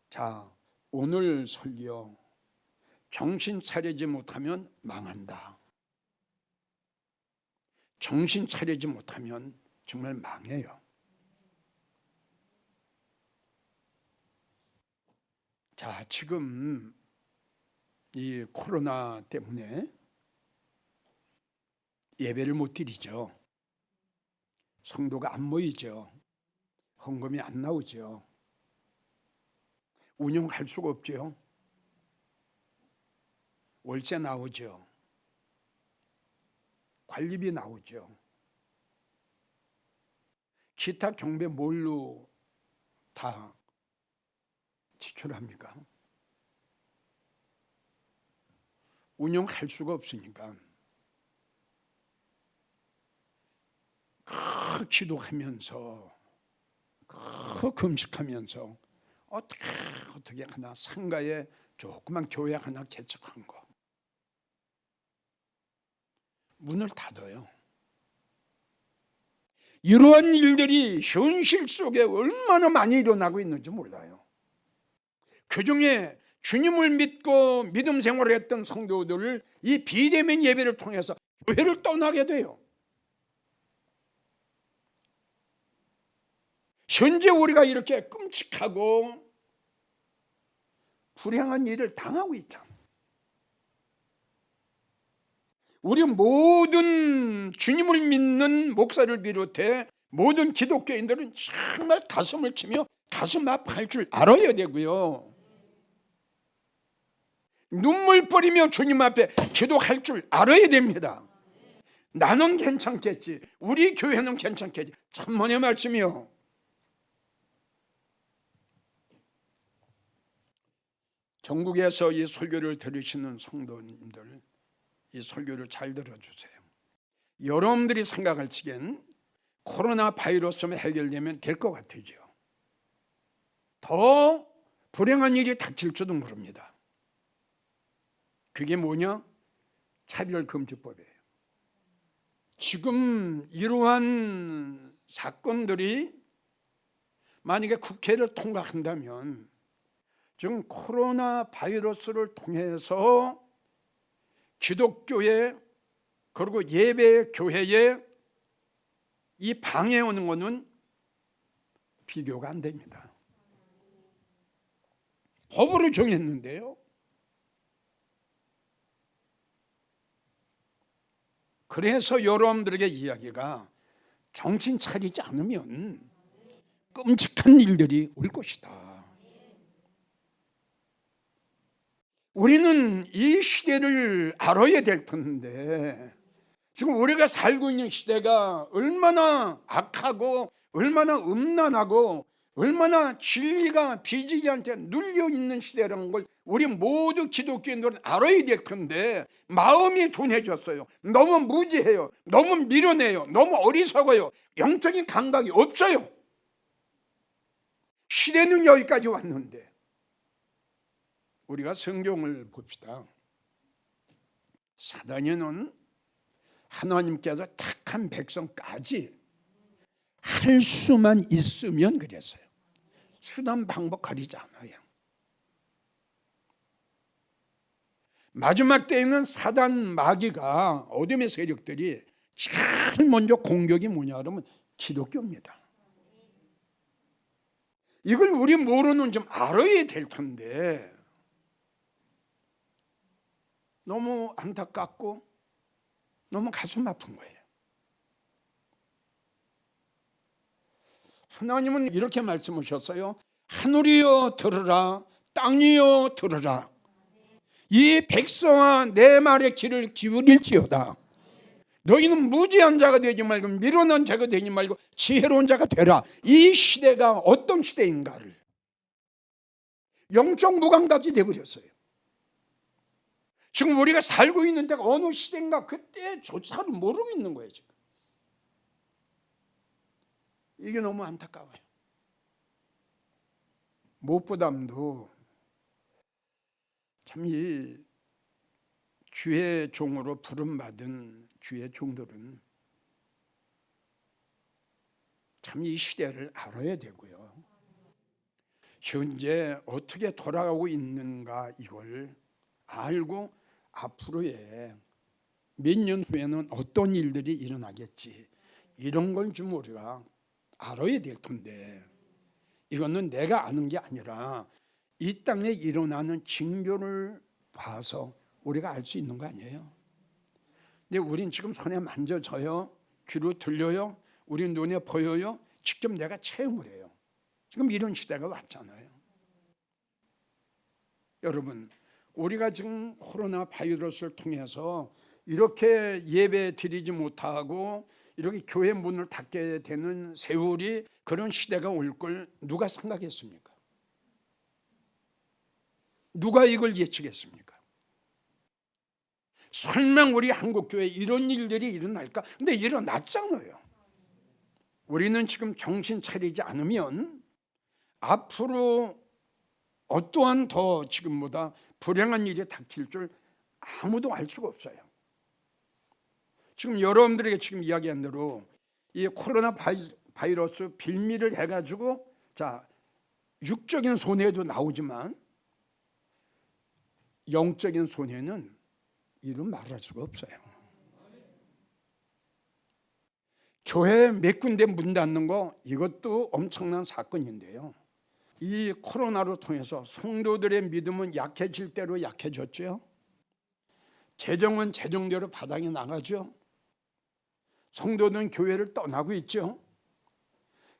자, 오늘 설교 정신 차리지 못하면 망한다. 정신 차리지 못하면 정말 망해요. 자, 지금 이 코로나 때문에 예배를 못 드리죠. 성도가 안 모이죠. 헌금이 안 나오죠. 운영할 수가 없죠. 월세 나오죠. 관리비 나오죠. 기타 경비 뭘로 다 지출합니까? 운영할 수가 없으니까 기도하면서 금식하면서 어떻게 하나 상가에 조그만 교회 하나 개척한 거 문을 닫아요. 이러한 일들이 현실 속에 얼마나 많이 일어나고 있는지 몰라요. 그중에 주님을 믿고 믿음 생활을 했던 성도들을 이 비대면 예배를 통해서 교회를 떠나게 돼요. 현재 우리가 이렇게 끔찍하고 불행한 일을 당하고 있다. 우리 모든 주님을 믿는 목사를 비롯해 모든 기독교인들은 정말 가슴을 치며 가슴 아파할 줄 알아야 되고요. 눈물 뿌리며 주님 앞에 기도할 줄 알아야 됩니다. 나는 괜찮겠지, 우리 교회는 괜찮겠지, 천만의 말씀이요. 전국에서 이 설교를 들으시는 성도님들, 이 설교를 잘 들어주세요. 여러분들이 생각할 적엔 코로나 바이러스만 해결되면 될 것 같으죠. 더 불행한 일이 닥칠지도 모릅니다. 그게 뭐냐? 차별금지법이에요. 지금 이러한 사건들이 만약에 국회를 통과한다면 지금 코로나 바이러스를 통해서 기독교에 그리고 예배 교회에 이 방해 오는 것은 비교가 안 됩니다. 법으로 정했는데요. 그래서 여러분들에게 이야기가 정신 차리지 않으면 끔찍한 일들이 올 것이다. 우리는 이 시대를 알아야 될 텐데 지금 우리가 살고 있는 시대가 얼마나 악하고 얼마나 음란하고 얼마나 진리가 비진리한테 눌려있는 시대라는 걸 우리 모두 기독교인들은 알아야 될 텐데 마음이 둔해졌어요. 너무 무지해요. 너무 미련해요. 너무 어리석어요. 영적인 감각이 없어요. 시대는 여기까지 왔는데 우리가 성경을 봅시다. 사단에는 하나님께서 택한 백성까지 할 수만 있으면 그랬어요. 수단 방법 가리지 않아요. 마지막 때에는 사단 마귀가 어둠의 세력들이 제일 먼저 공격이 뭐냐 그러면 기독교입니다. 이걸 우리 모르는 좀 알아야 될 텐데 너무 안타깝고 너무 가슴 아픈 거예요. 하나님은 이렇게 말씀하셨어요. 하늘이여 들으라, 땅이여 들으라. 이 백성아 내 말에 귀를 기울일지어다. 너희는 무지한 자가 되지 말고 미련한 자가 되지 말고 지혜로운 자가 되라. 이 시대가 어떤 시대인가를 영적 무감각이 되어버렸어요. 지금 우리가 살고 있는 데가 어느 시대인가 그때조차도 모르고 있는 거예요. 지금 이게 너무 안타까워요. 무엇보다도 참 이 주의 종으로 부름받은 주의 종들은 참 이 시대를 알아야 되고요. 현재 어떻게 돌아가고 있는가 이걸 알고 앞으로의 몇 년 후에는 어떤 일들이 일어나겠지 이런 걸 좀 우리가 알아야 될 텐데 이거는 내가 아는 게 아니라 이 땅에 일어나는 징조를 봐서 우리가 알 수 있는 거 아니에요. 근데 우린 지금 손에 만져져요, 귀로 들려요, 우리 눈에 보여요, 직접 내가 체험을 해요. 지금 이런 시대가 왔잖아요. 여러분, 우리가 지금 코로나 바이러스를 통해서 이렇게 예배 드리지 못하고 이렇게 교회 문을 닫게 되는 세월이 그런 시대가 올 걸 누가 생각했습니까? 누가 이걸 예측했습니까? 설마 우리 한국교회에 이런 일들이 일어날까? 근데 일어났잖아요. 우리는 지금 정신 차리지 않으면 앞으로 어떠한 더 지금보다 불행한 일이 닥칠 줄 아무도 알 수가 없어요. 지금 여러분들에게 지금 이야기한 대로 이 코로나 바이러스 빌미를 해가지고 자 육적인 손해도 나오지만 영적인 손해는 이루 말할 수가 없어요. 교회 몇 군데 문 닫는 거 이것도 엄청난 사건인데요. 이 코로나로 통해서 성도들의 믿음은 약해질 대로 약해졌죠. 재정은 재정대로 바닥에 나가죠. 성도들은 교회를 떠나고 있죠.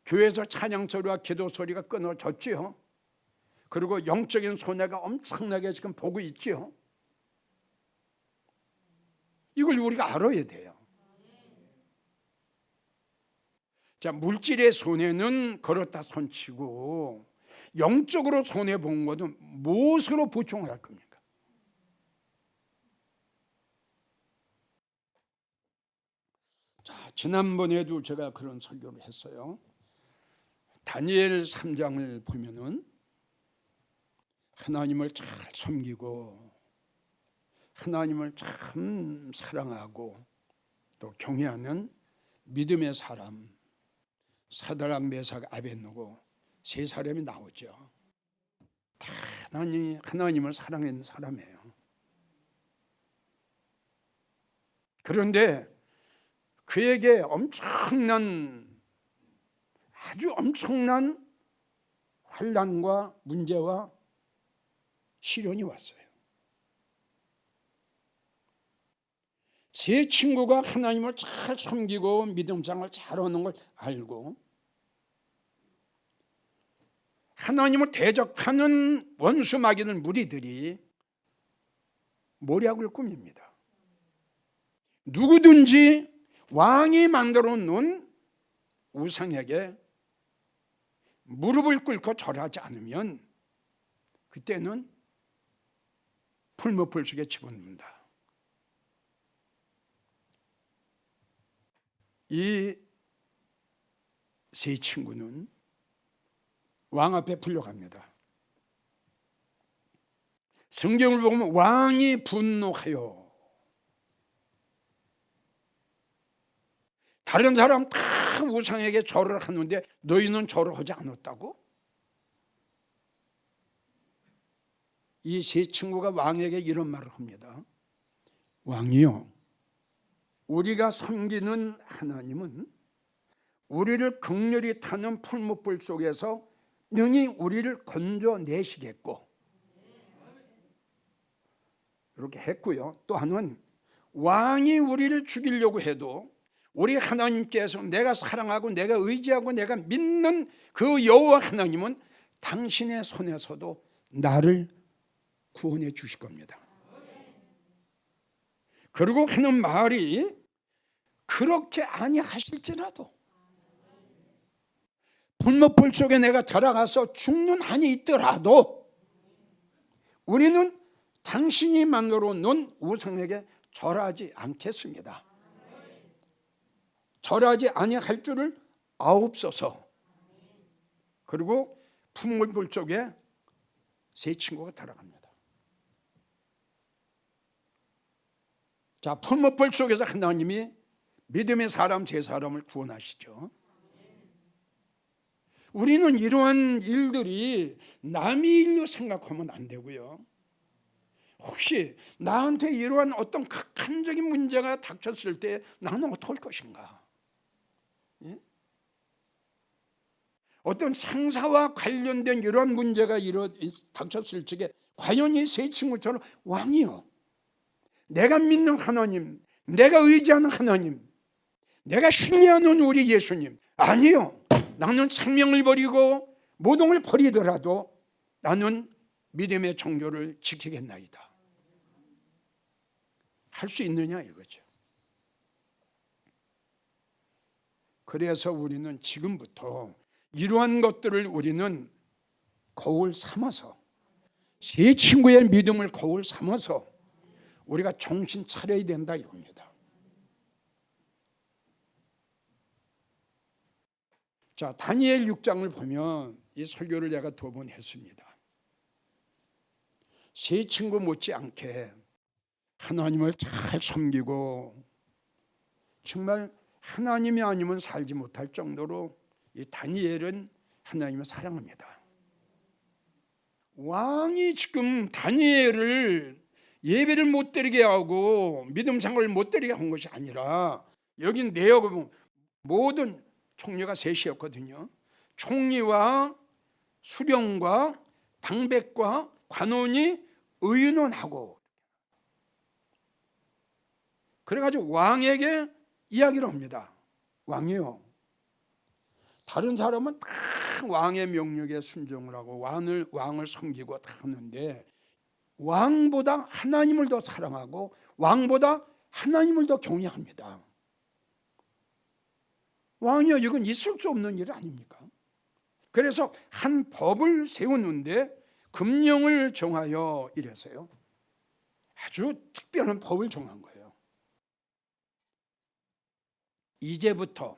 교회에서 찬양 소리와 기도 소리가 끊어졌죠. 그리고 영적인 손해가 엄청나게 지금 보고 있죠. 이걸 우리가 알아야 돼요. 자, 물질의 손해는 그렇다 손치고 영적으로 손해 본 것은 무엇으로 보충을 할 겁니까? 자, 지난번에도 제가 그런 설교를 했어요. 다니엘 3장을 보면은 하나님을 잘 섬기고 하나님을 참 사랑하고 또 경외하는 믿음의 사람 사드락 메삭 아벳느고 세 사람이 나오죠. 다 하나님을 사랑하는 사람이에요. 그런데 그에게 아주 엄청난 환난과 문제와 시련이 왔어요. 세 친구가 하나님을 잘 섬기고 믿음생활을 잘하는 걸 알고 하나님을 대적하는 원수 마귀는 무리들이 모략을 꾸밉니다. 누구든지 왕이 만들어 놓은 우상에게 무릎을 꿇고 절하지 않으면 그때는 풀무불 속에 집어넣는다. 이 세 친구는 왕 앞에 불려갑니다. 성경을 보면 왕이 분노하여 다른 사람 다 우상에게 절을 하는데 너희는 절을 하지 않았다고? 이 세 친구가 왕에게 이런 말을 합니다. 왕이요, 우리가 섬기는 하나님은 우리를 극렬히 타는 풀무불 속에서 능히 우리를 건져내시겠고 이렇게 했고요. 또 하나는 왕이 우리를 죽이려고 해도 우리 하나님께서 내가 사랑하고 내가 의지하고 내가 믿는 그 여호와 하나님은 당신의 손에서도 나를 구원해 주실 겁니다. 그리고 하는 말이 그렇게 아니하실지라도 불무불 속에 내가 들어가서 죽는 한이 있더라도 우리는 당신이 만들어 놓은 우상에게 절하지 않겠습니다. 절하지 아니할 줄을 아옵소서. 그리고 풀무불 속에 세 친구가 들어갑니다. 자, 풀무불 속에서 하나님이 믿음의 사람 세 사람을 구원하시죠. 우리는 이러한 일들이 남의 일로 생각하면 안 되고요. 혹시 나한테 이러한 어떤 극한적인 문제가 닥쳤을 때 나는 어떻게 할 것인가? 예? 어떤 상사와 관련된 이러한 문제가 닥쳤을 적에 과연 이 세 친구처럼 왕이요, 내가 믿는 하나님, 내가 의지하는 하나님, 내가 신뢰하는 우리 예수님, 아니요, 나는 생명을 버리고 모든 걸 버리더라도 나는 믿음의 정교를 지키겠나이다, 할 수 있느냐 이거죠. 그래서 우리는 지금부터 이러한 것들을 우리는 거울 삼아서, 세 친구의 믿음을 거울 삼아서 우리가 정신 차려야 된다 이겁니다. 자, 다니엘 6장을 보면 이 설교를 제가 2번 했습니다. 세 친구 못지않게 하나님을 잘 섬기고 정말 하나님이 아니면 살지 못할 정도로 이 다니엘은 하나님을 사랑합니다. 왕이 지금 다니엘을 예배를 못 드리게 하고 믿음 생활을 못 드리게 한 것이 아니라, 여기 내역을 보면 모든 총리가 셋이었거든요. 총리와 수령과 방백과 관원이 의논하고, 그래가지고 왕에게 이야기를 합니다. 왕이요, 다른 사람은 다 왕의 명령에 순종을 하고 왕을 섬기고 다 하는데, 왕보다 하나님을 더 사랑하고 왕보다 하나님을 더 경외합니다. 왕이요, 이건 있을 수 없는 일 아닙니까? 그래서 한 법을 세우는데 금령을 정하여 이래서요, 아주 특별한 법을 정한 거예요. 이제부터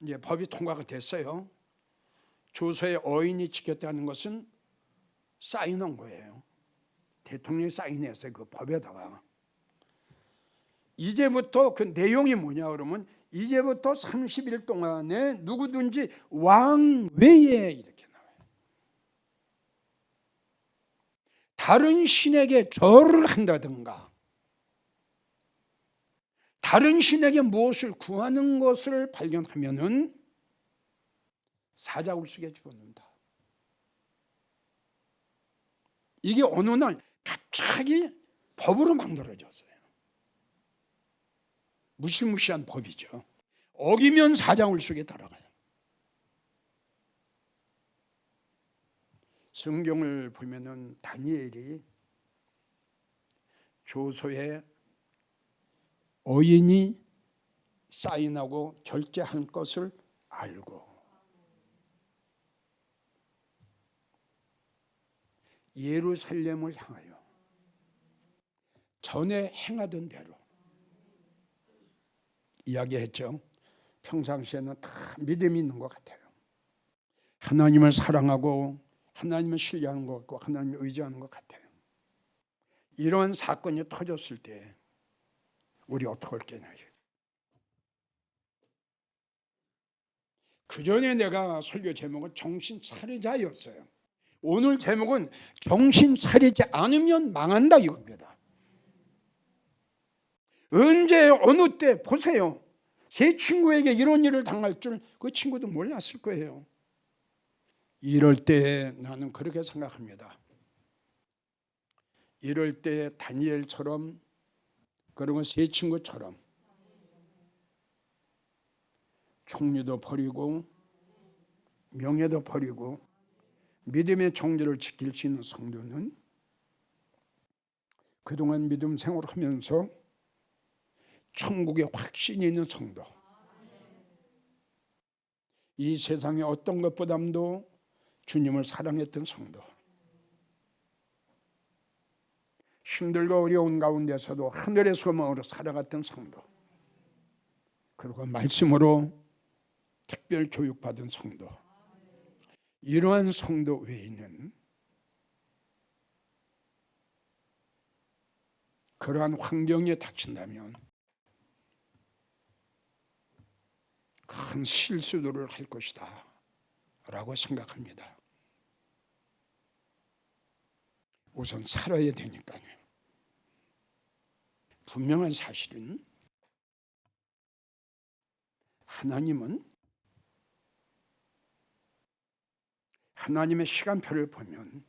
이제 법이 통과가 됐어요. 조서에 어인이 지켰다는 것은 사인한 거예요. 대통령이 사인했어요, 그 법에다가. 이제부터 그 내용이 뭐냐 그러면, 이제부터 30일 동안에 누구든지 왕 외에, 이렇게 나와요, 다른 신에게 절을 한다든가 다른 신에게 무엇을 구하는 것을 발견하면은 사자굴속에 집어넣는다. 이게 어느 날 갑자기 법으로 만들어졌어요. 무시무시한 법이죠. 어기면 사자굴속에 들어가요. 성경을 보면은 다니엘이 조서에 어인이 사인하고 결제한 것을 알고 예루살렘을 향하여 전에 행하던 대로 이야기했죠. 평상시에는 다 믿음이 있는 것 같아요. 하나님을 사랑하고 하나님을 신뢰하는 것 같고 하나님을 의지하는 것 같아요. 이런 사건이 터졌을 때 우리 어떻게 할 거냐. 그 전에 내가 설교 제목은 정신 차리자였어요. 오늘 제목은 정신 차리지 않으면 망한다 이겁니다. 언제 어느 때 보세요. 제 친구에게 이런 일을 당할 줄 그 친구도 몰랐을 거예요. 이럴 때 나는 그렇게 생각합니다. 이럴 때 다니엘처럼, 그리고 세 친구처럼 총리도 버리고 명예도 버리고 믿음의 정죄를 지킬 수 있는 성도는 그동안 믿음 생활을 하면서 천국에 확신이 있는 성도, 이 세상의 어떤 것보다도 주님을 사랑했던 성도, 힘들고 어려운 가운데서도 하늘의 소망으로 살아갔던 성도, 그리고 말씀으로 특별 교육받은 성도, 이러한 성도 외에는 그러한 환경에 닥친다면 큰 실수들을 할 것이다. 생각합니다. 우선 살아야 되니까요. 분명한 사실은 하나님은 하나님의 시간표를 보면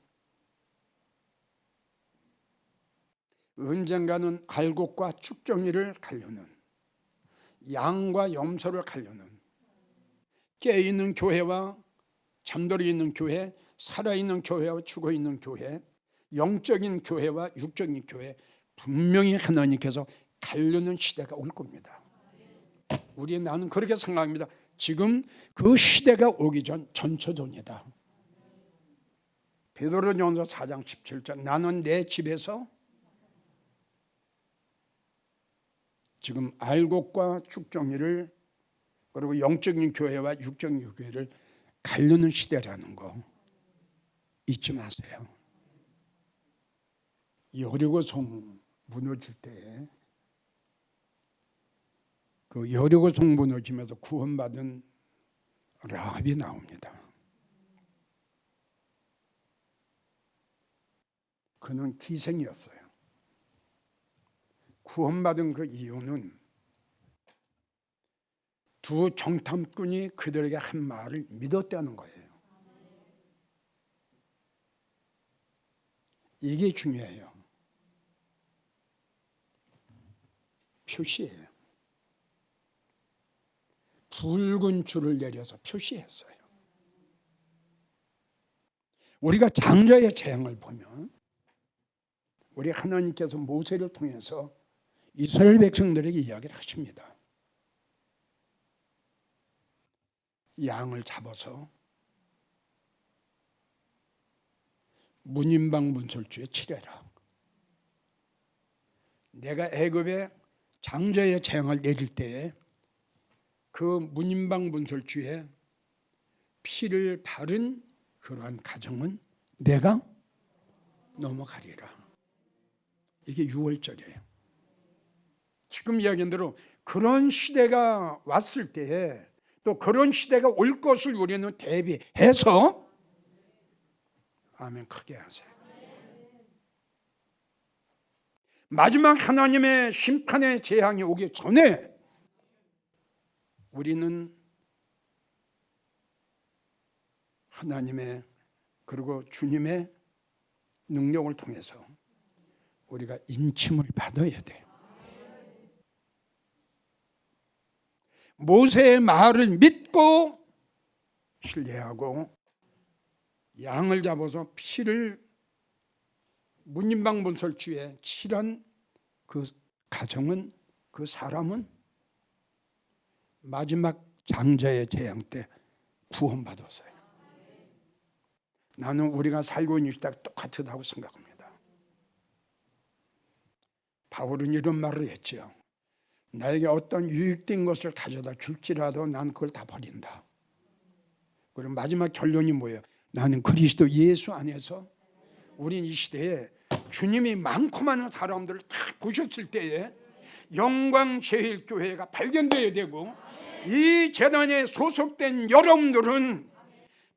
언젠가는 알곡과 쭉정이를 가르는, 양과 염소를 가르는, 깨어있는 교회와 잠들어 있는 교회, 살아있는 교회와 죽어있는 교회, 영적인 교회와 육적인 교회, 분명히 하나님께서 가르는 시대가 올 겁니다. 나는 그렇게 생각합니다. 지금 그 시대가 오기 전 전초전이다. 베드로전서 4장 17절, 나는 내 집에서 지금 알곡과 쭉정이를, 그리고 영적인 교회와 육적인 교회를 가르는 시대라는 거 잊지 마세요. 여리고성 무너질 때, 그 여리고성 무너지면서 구원받은 라합이 나옵니다. 그는 기생이었어요. 구원받은 그 이유는 두 정탐꾼이 그들에게 한 말을 믿었다는 거예요. 이게 중요해요. 표시예요. 붉은 줄을 내려서 표시했어요. 우리가 장자의 재앙을 보면 우리 하나님께서 모세를 통해서 이스라엘 백성들에게 이야기를 하십니다. 양을 잡아서 문인방 문설주에 치래라. 내가 애굽에 장자의 재앙을 내릴 때에 그 문인방 문설주에 피를 바른 그러한 가정은 내가 넘어가리라. 이게 6월절이에요. 지금 이야기한 대로 그런 시대가 왔을 때에 또 그런 시대가 올 것을 우리는 대비해서 아멘 크게 하세요. 마지막 하나님의 심판의 재앙이 오기 전에 우리는 하나님의 그리고 주님의 능력을 통해서 우리가 인침을 받아야 돼요. 모세의 말을 믿고 신뢰하고 양을 잡아서 피를 문인방 문설주에 칠한 그 가정은, 그 사람은 마지막 장자의 재앙 때 구원받았어요. 나는 우리가 살고 있는 시대가 똑같다고 생각합니다. 바울은 이런 말을 했죠. 나에게 어떤 유익된 것을 가져다 줄지라도 난 그걸 다 버린다. 그럼 마지막 결론이 뭐예요? 나는 그리스도 예수 안에서, 우린 이 시대에 주님이 많고 많은 사람들을 딱 보셨을 때에 영광제일교회가 발견되어야 되고, 이 재단에 소속된 여러분들은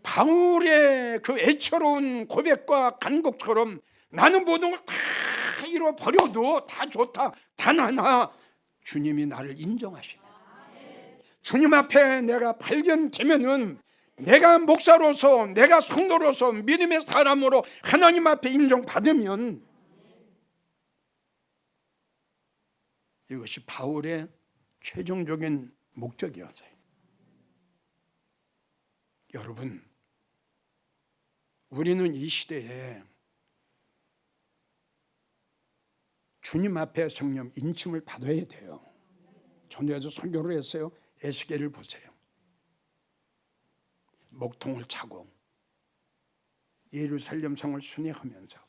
바울의 그 애처로운 고백과 간곡처럼 나는 모든 걸 다 잃어버려도 다 좋다. 단 하나, 주님이 나를 인정하십니다. 주님 앞에 내가 발견되면은 내가 목사로서, 내가 성도로서, 믿음의 사람으로 하나님 앞에 인정받으면 이것이 바울의 최종적인 목적이었어요. 여러분, 우리는 이 시대에 주님 앞에 성령 인침을 받아야 돼요. 전에도 설교를 했어요. 에스겔을 보세요. 목통을 차고 예루살렘 성을 순회하면서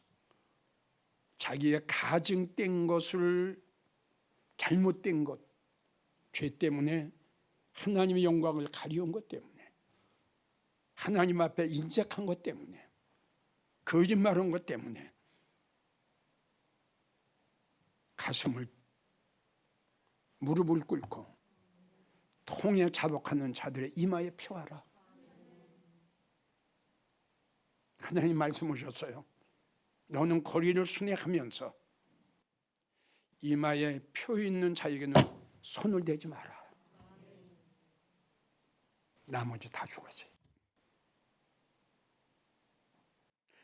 자기의 가증된 것을, 잘못된 것, 죄 때문에 하나님의 영광을 가리운 것 때문에, 하나님 앞에 인색한 것 때문에, 거짓말한 것 때문에 가슴을, 무릎을 꿇고 통에 자복하는 자들의 이마에 피워라. 하나님 말씀하셨어요. 너는 거리를 순회하면서 이마에 표 있는 자에게는 손을 대지 마라. 나머지 다 죽었어요.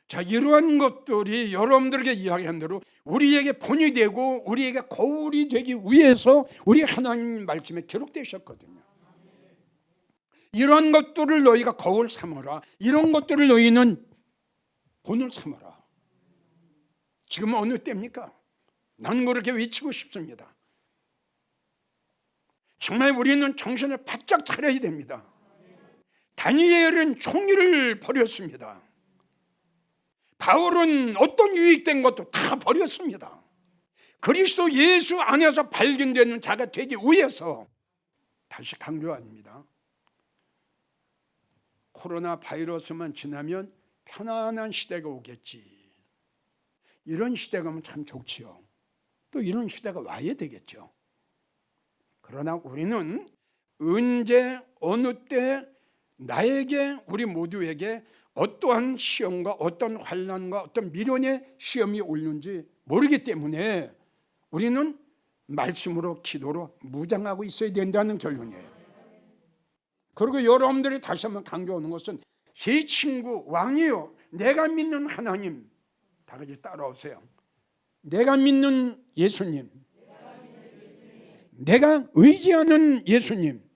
자, 이러한 것들이 여러분들에게 이야기한 대로 우리에게 본이 되고 우리에게 거울이 되기 위해서 우리 하나님 말씀에 기록되셨거든요. 이러한 것들을 너희가 거울 삼아라. 이런 것들을 너희는 본을 삼아라. 지금 어느 때입니까? 나는 그렇게 외치고 싶습니다. 정말 우리는 정신을 바짝 차려야 됩니다. 다니엘은 총리를 버렸습니다. 바울은 어떤 유익된 것도 다 버렸습니다. 그리스도 예수 안에서 발견되는 자가 되기 위해서 다시 강조합니다. 코로나 바이러스만 지나면 편안한 시대가 오겠지. 이런 시대가 오면 참 좋지요. 또 이런 시대가 와야 되겠죠. 그러나 우리는 언제 어느 때 나에게 우리 모두에게 어떠한 시험과 어떤 환난과 어떤 미련의 시험이 올는지 모르기 때문에 우리는 말씀으로 기도로 무장하고 있어야 된다는 결론이에요. 그리고 여러분들이 다시 한번 강조하는 것은 제 친구 왕이요, 내가 믿는 하나님, 다 같이 따라오세요. 내가 믿는 예수님, 내가 의지하는 예수님,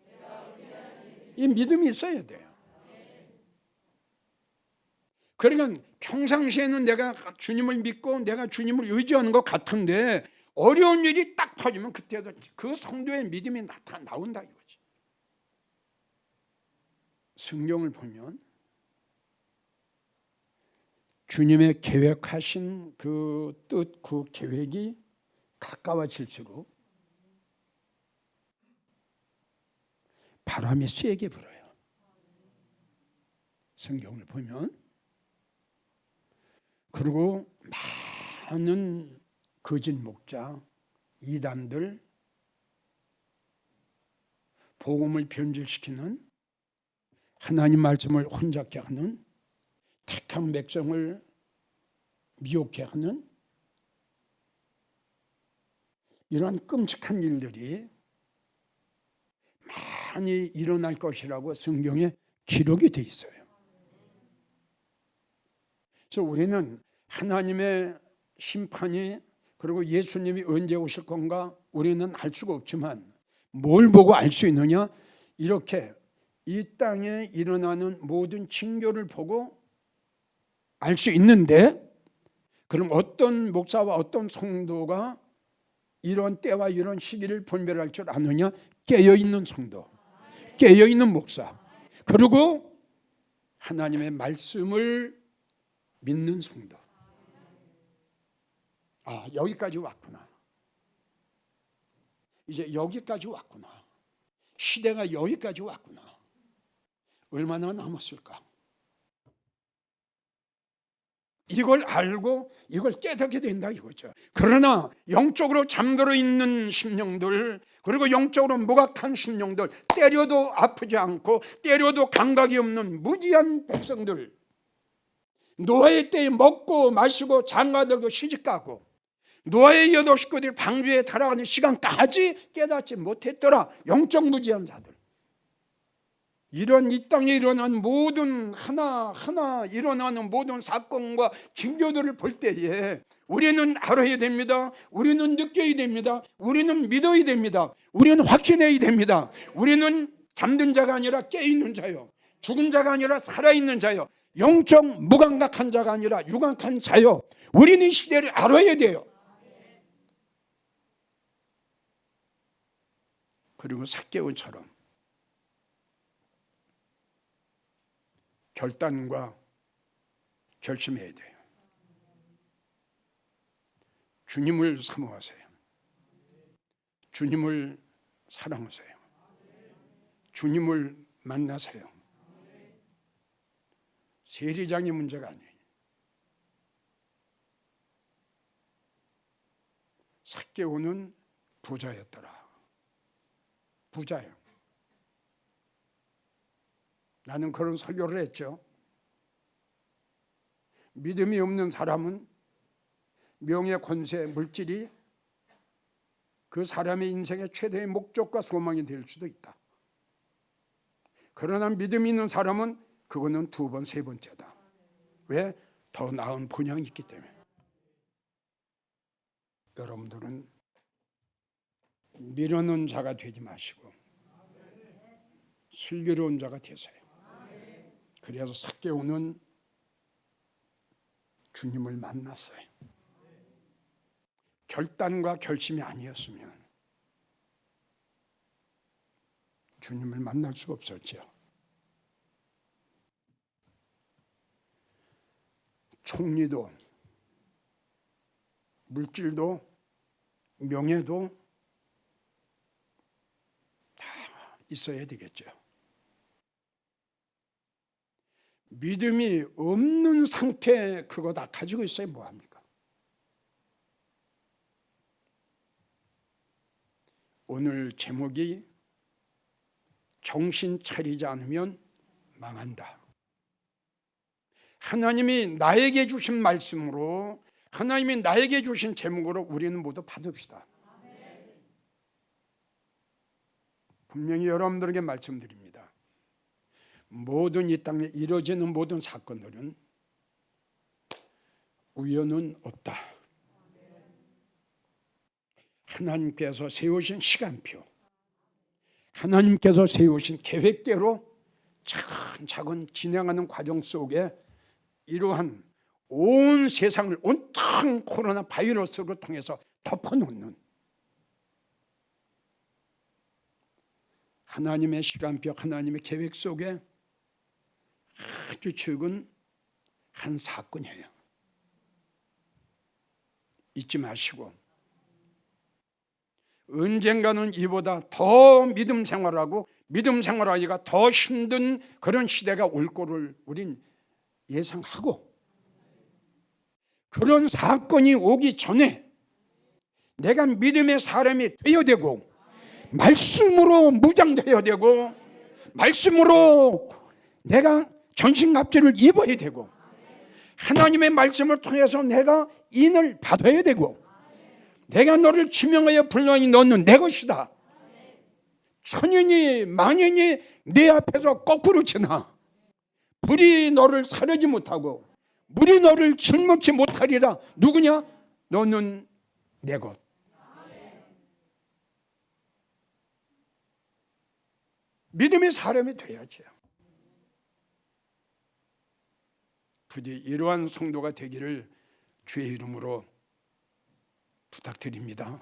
이 믿음이 있어야 돼요. 그러니까 평상시에는 내가 주님을 믿고 내가 주님을 의지하는 것 같은데 어려운 일이 딱 터지면 그때도 그 성도의 믿음이 나온다 이거지. 성경을 보면 주님의 계획하신 그 뜻, 그 계획이 가까워질수록 바람이 세게 불어요. 성경을 보면. 그리고 많은 거짓 목자, 이단들, 복음을 변질시키는, 하나님 말씀을 혼잡게 하는, 택한 백성을 미혹해 하는 이러한 끔찍한 일들이 많이 일어날 것이라고 성경에 기록이 돼 있어요. 그래서 우리는 하나님의 심판이 그리고 예수님이 언제 오실 건가 우리는 알 수가 없지만 뭘 보고 알 수 있느냐? 이렇게 이 땅에 일어나는 모든 징조를 보고 알 수 있는데, 그럼 어떤 목사와 어떤 성도가 이런 때와 이런 시기를 분별할 줄 아느냐? 깨어있는 성도, 깨어있는 목사, 그리고 하나님의 말씀을 믿는 성도. 아, 여기까지 왔구나. 이제 여기까지 왔구나. 시대가 여기까지 왔구나. 얼마나 남았을까? 이걸 알고 이걸 깨닫게 된다 이거죠. 그러나 영적으로 잠들어 있는 심령들, 그리고 영적으로 무각한 심령들, 때려도 아프지 않고 때려도 감각이 없는 무지한 백성들, 노아의 때에 먹고 마시고 장가들고 시집가고 노아의 8 식구들이 방주에 달아가는 시간까지 깨닫지 못했더라. 영적 무지한 자들. 이런 이 땅에 일어난 모든 하나하나 일어나는 모든 사건과 징조들을 볼 때에 우리는 알아야 됩니다. 우리는 느껴야 됩니다. 우리는 믿어야 됩니다. 우리는 확신해야 됩니다. 우리는 잠든 자가 아니라 깨있는 자요, 죽은 자가 아니라 살아있는 자요, 영적 무감각한 자가 아니라 유감한 자요. 우리는 시대를 알아야 돼요. 그리고 삭개오처럼 결단과 결심해야 돼요. 주님을 사모하세요. 주님을 사랑하세요. 주님을 만나세요. 세리장의 문제가 아니에요. 삭개오는 부자였더라. 부자예요. 나는 그런 설교를 했죠. 믿음이 없는 사람은 명예, 권세, 물질이 그 사람의 인생의 최대의 목적과 소망이 될 수도 있다. 그러나 믿음이 있는 사람은 그거는 두 번, 세 번째다. 왜? 더 나은 본향이 있기 때문에. 여러분들은 미루는 자가 되지 마시고 슬기로운 자가 되세요. 그래서 삭개오는 주님을 만났어요. 결단과 결심이 아니었으면 주님을 만날 수가 없었죠. 총리도 물질도 명예도 다 있어야 되겠죠. 믿음이 없는 상태에 그거 다 가지고 있어야 뭐합니까? 오늘 제목이 정신 차리지 않으면 망한다. 하나님이 나에게 주신 말씀으로, 하나님이 나에게 주신 제목으로 우리는 모두 받읍시다. 분명히 여러분들에게 말씀드립니다. 모든 이 땅에 이루어지는 모든 사건들은 우연은 없다. 하나님께서 세우신 시간표, 하나님께서 세우신 계획대로 차근차근 진행하는 과정 속에 이러한 온 세상을 온통 코로나 바이러스로 통해서 덮어놓는 하나님의 시간표, 하나님의 계획 속에 아주 적은 한 사건이에요. 잊지 마시고 언젠가는 이보다 더 믿음 생활하고 믿음 생활하기가 더 힘든 그런 시대가 올 거를 우린 예상하고, 그런 사건이 오기 전에 내가 믿음의 사람이 되어야 되고 말씀으로 무장되어야 되고 말씀으로 내가 전신갑주를 입어야 되고 하나님의 말씀을 통해서 내가 인을 받아야 되고 내가 너를 지명하여 불러니 너는 내 것이다. 천인이 만인이 내 앞에서 거꾸로 지나 불이 너를 사르지 못하고 물이 너를 짊어지 못하리라. 누구냐? 너는 내 것. 믿음의 사람이 돼야죠. 부디 이러한 성도가 되기를 주의 이름으로 부탁드립니다.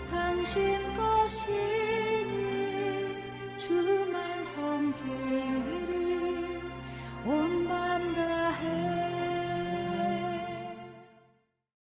당신 것이니 주만 섬기리 온